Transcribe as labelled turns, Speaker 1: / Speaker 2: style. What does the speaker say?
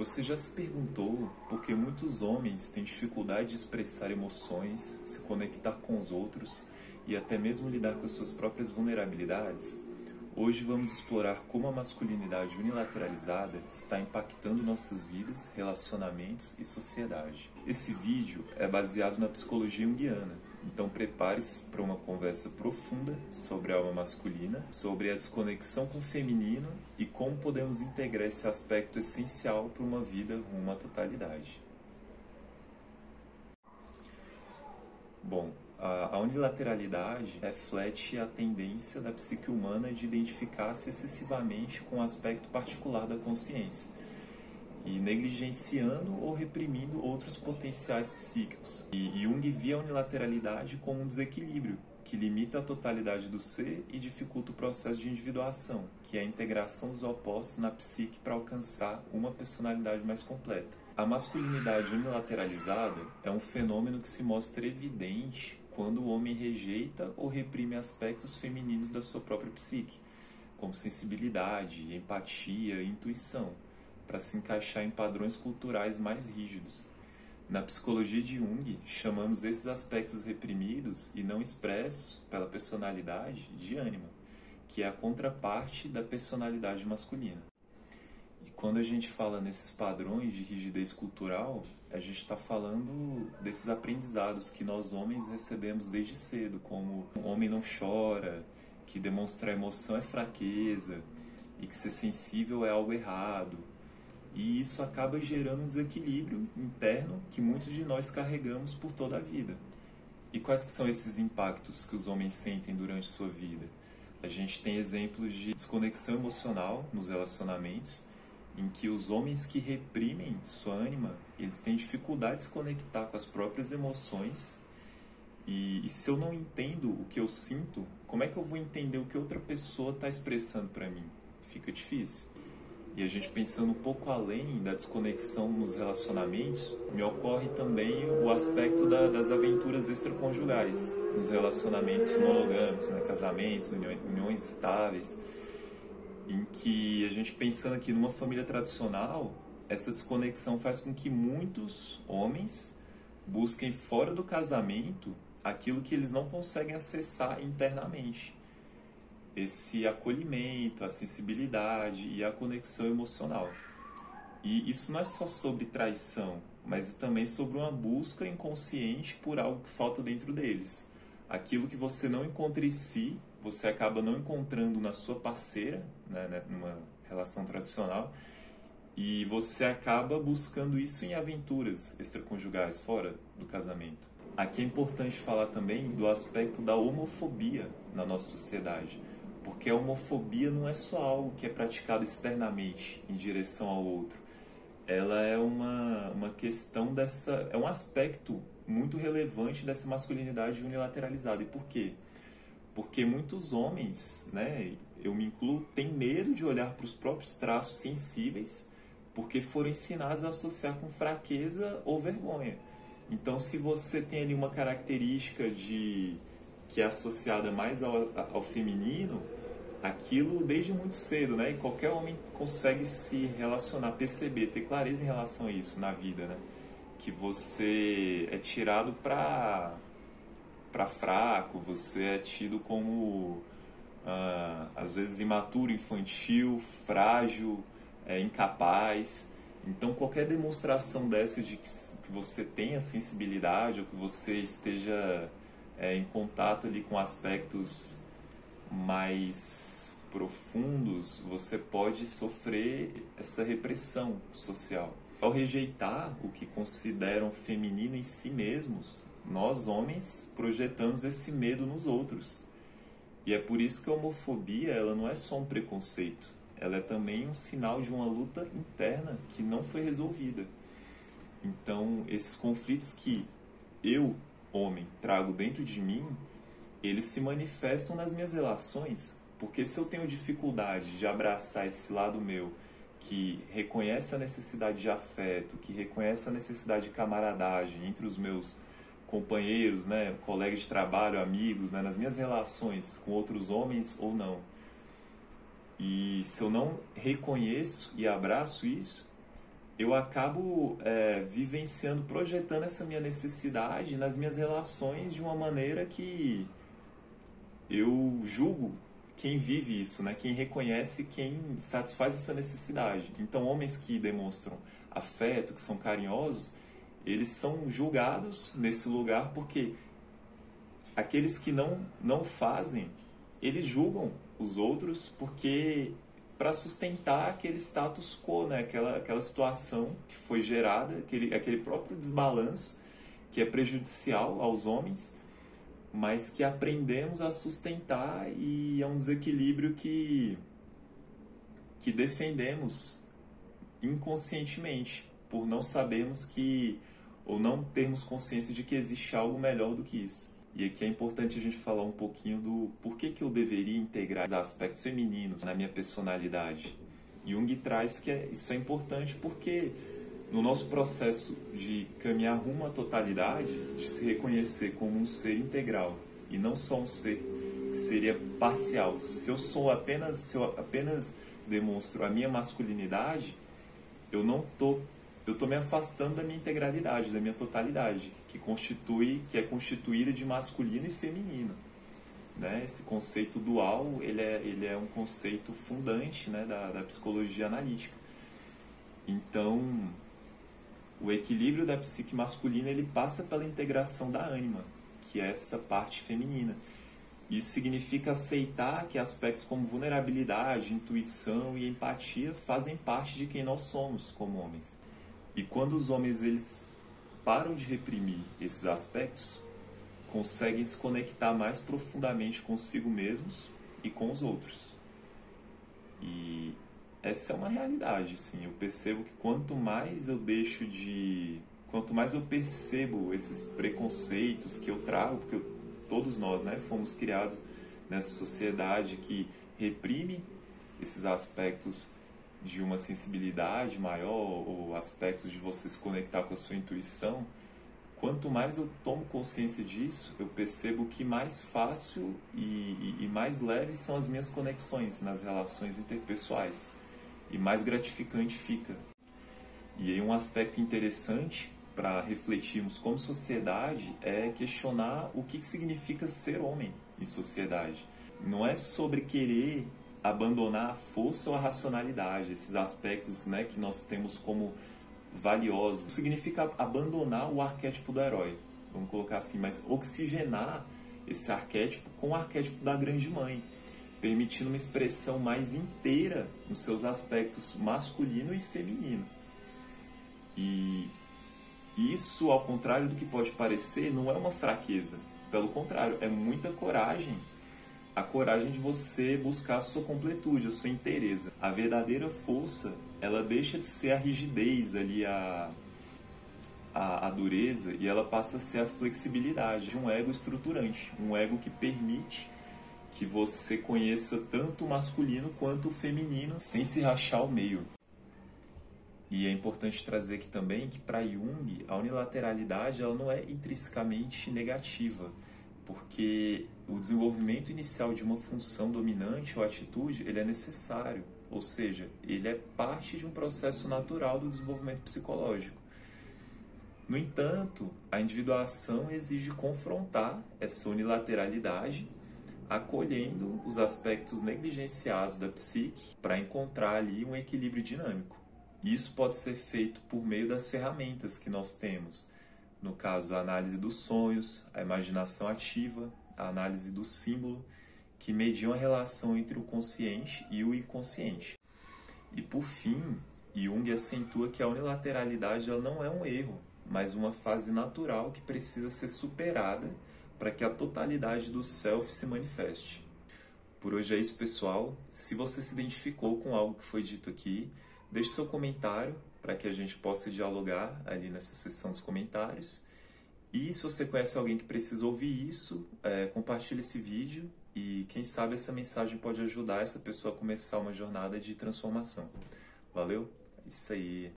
Speaker 1: Você já se perguntou por que muitos homens têm dificuldade de expressar emoções, se conectar com os outros e até mesmo lidar com as suas próprias vulnerabilidades? Hoje vamos explorar como a masculinidade unilateralizada está impactando nossas vidas, relacionamentos e sociedade. Esse vídeo é baseado na psicologia junguiana, então prepare-se para uma conversa profunda sobre a alma masculina, sobre a desconexão com o feminino e como podemos integrar esse aspecto essencial para uma vida rumo à totalidade. Bom, a unilateralidade reflete a tendência da psique humana de identificar-se excessivamente com um aspecto particular da consciência e negligenciando ou reprimindo outros potenciais psíquicos. E Jung via a unilateralidade como um desequilíbrio que limita a totalidade do ser e dificulta o processo de individuação, que é a integração dos opostos na psique para alcançar uma personalidade mais completa. A masculinidade unilateralizada é um fenômeno que se mostra evidente quando o homem rejeita ou reprime aspectos femininos da sua própria psique, como sensibilidade, empatia e intuição, para se encaixar em padrões culturais mais rígidos. Na psicologia de Jung, chamamos esses aspectos reprimidos e não expressos pela personalidade de ânima, que é a contraparte da personalidade masculina. E quando a gente fala nesses padrões de rigidez cultural, a gente está falando desses aprendizados que nós homens recebemos desde cedo, como o homem não chora, que demonstrar emoção é fraqueza e que ser sensível é algo errado. E isso acaba gerando um desequilíbrio interno que muitos de nós carregamos por toda a vida. E quais que são esses impactos que os homens sentem durante sua vida? A gente tem exemplos de desconexão emocional nos relacionamentos, em que os homens que reprimem sua ânima, eles têm dificuldade de se conectar com as próprias emoções. E se eu não entendo o que eu sinto, como é que eu vou entender o que outra pessoa está expressando para mim? Fica difícil. E a gente pensando um pouco além da desconexão nos relacionamentos, me ocorre também o aspecto das aventuras extraconjugais, nos relacionamentos monogâmicos, né? Casamentos, uniões estáveis, em que a gente pensando aqui numa família tradicional, essa desconexão faz com que muitos homens busquem fora do casamento aquilo que eles não conseguem acessar internamente. Esse acolhimento, a sensibilidade e a conexão emocional. E isso não é só sobre traição, mas também sobre uma busca inconsciente por algo que falta dentro deles. Aquilo que você não encontra em si, você acaba não encontrando na sua parceira, né, numa relação tradicional, e você acaba buscando isso em aventuras extraconjugais, fora do casamento. Aqui é importante falar também do aspecto da homofobia na nossa sociedade. Porque a homofobia não é só algo que é praticado externamente em direção ao outro. Ela é uma questão dessa... é um aspecto muito relevante dessa masculinidade unilateralizada. E por quê? Porque muitos homens, né, eu me incluo, têm medo de olhar para os próprios traços sensíveis porque foram ensinados a associar com fraqueza ou vergonha. Então, se você tem ali uma característica que é associada mais ao feminino, aquilo desde muito cedo, né? E qualquer homem consegue se relacionar, perceber, ter clareza em relação a isso na vida, né? Que você é tirado para fraco, você é tido como, às vezes, imaturo, infantil, frágil, incapaz. Então, qualquer demonstração dessa de que você tenha sensibilidade ou que você esteja em contato ali com aspectos mais profundos, você pode sofrer essa repressão social. Ao rejeitar o que consideram feminino em si mesmos, nós homens projetamos esse medo nos outros. E é por isso que a homofobia, ela não é só um preconceito, ela é também um sinal de uma luta interna que não foi resolvida. Então, esses conflitos que eu, homem, trago dentro de mim, eles se manifestam nas minhas relações, porque se eu tenho dificuldade de abraçar esse lado meu, que reconhece a necessidade de afeto, que reconhece a necessidade de camaradagem entre os meus companheiros, né, colegas de trabalho, amigos, né, nas minhas relações com outros homens ou não, e se eu não reconheço e abraço isso, eu acabo vivenciando, projetando essa minha necessidade nas minhas relações de uma maneira que eu julgo quem vive isso, né? Quem reconhece, quem satisfaz essa necessidade. Então, homens que demonstram afeto, que são carinhosos, eles são julgados nesse lugar porque aqueles que não fazem, eles julgam os outros porque para sustentar aquele status quo, né? Aquela situação que foi gerada, aquele próprio desbalanço que é prejudicial aos homens, mas que aprendemos a sustentar, e é um desequilíbrio que defendemos inconscientemente, por não sabermos ou não termos consciência de que existe algo melhor do que isso. E aqui é importante a gente falar um pouquinho do porquê que eu deveria integrar os aspectos femininos na minha personalidade. Jung traz que isso é importante porque no nosso processo de caminhar rumo à totalidade, de se reconhecer como um ser integral e não só um ser que seria parcial. Se eu apenas demonstro a minha masculinidade, eu tô me afastando da minha integralidade, da minha totalidade, que é constituída de masculino e feminino, né? Esse conceito dual, ele é um conceito fundante, né, da psicologia analítica. Então, o equilíbrio da psique masculina, ele passa pela integração da ânima, que é essa parte feminina. Isso significa aceitar que aspectos como vulnerabilidade, intuição e empatia fazem parte de quem nós somos como homens. E quando os homens eles param de reprimir esses aspectos, conseguem se conectar mais profundamente consigo mesmos e com os outros. E essa é uma realidade, sim. Eu percebo que quanto mais eu percebo esses preconceitos que eu trago, porque todos nós, né, fomos criados nessa sociedade que reprime esses aspectos de uma sensibilidade maior, ou aspectos de você se conectar com a sua intuição. Quanto mais eu tomo consciência disso, eu percebo que mais fácil e mais leves são as minhas conexões nas relações interpessoais, e mais gratificante fica. E aí um aspecto interessante para refletirmos como sociedade é questionar o que significa ser homem em sociedade. Não é sobre querer abandonar a força ou a racionalidade, esses aspectos, né, que nós temos como valiosos. Significa abandonar o arquétipo do herói, vamos colocar assim, mas oxigenar esse arquétipo com o arquétipo da grande mãe, permitindo uma expressão mais inteira nos seus aspectos masculino e feminino. E isso, ao contrário do que pode parecer, não é uma fraqueza. Pelo contrário, é muita coragem. A coragem de você buscar a sua completude, a sua inteireza. A verdadeira força, ela deixa de ser a rigidez ali, a dureza, e ela passa a ser a flexibilidade de um ego estruturante. Um ego que permite que você conheça tanto o masculino quanto o feminino sem se rachar ao meio. E é importante trazer aqui também que para Jung a unilateralidade ela não é intrinsecamente negativa, porque o desenvolvimento inicial de uma função dominante ou atitude ele é necessário, ou seja, ele é parte de um processo natural do desenvolvimento psicológico. No entanto, a individuação exige confrontar essa unilateralidade, acolhendo os aspectos negligenciados da psique para encontrar ali um equilíbrio dinâmico. Isso pode ser feito por meio das ferramentas que nós temos, no caso a análise dos sonhos, a imaginação ativa, a análise do símbolo, que mediam a relação entre o consciente e o inconsciente. E por fim, Jung acentua que a unilateralidade ela não é um erro, mas uma fase natural que precisa ser superada para que a totalidade do self se manifeste. Por hoje é isso, pessoal. Se você se identificou com algo que foi dito aqui, deixe seu comentário para que a gente possa dialogar ali nessa seção dos comentários. E se você conhece alguém que precisa ouvir isso, compartilhe esse vídeo e quem sabe essa mensagem pode ajudar essa pessoa a começar uma jornada de transformação. Valeu? É isso aí.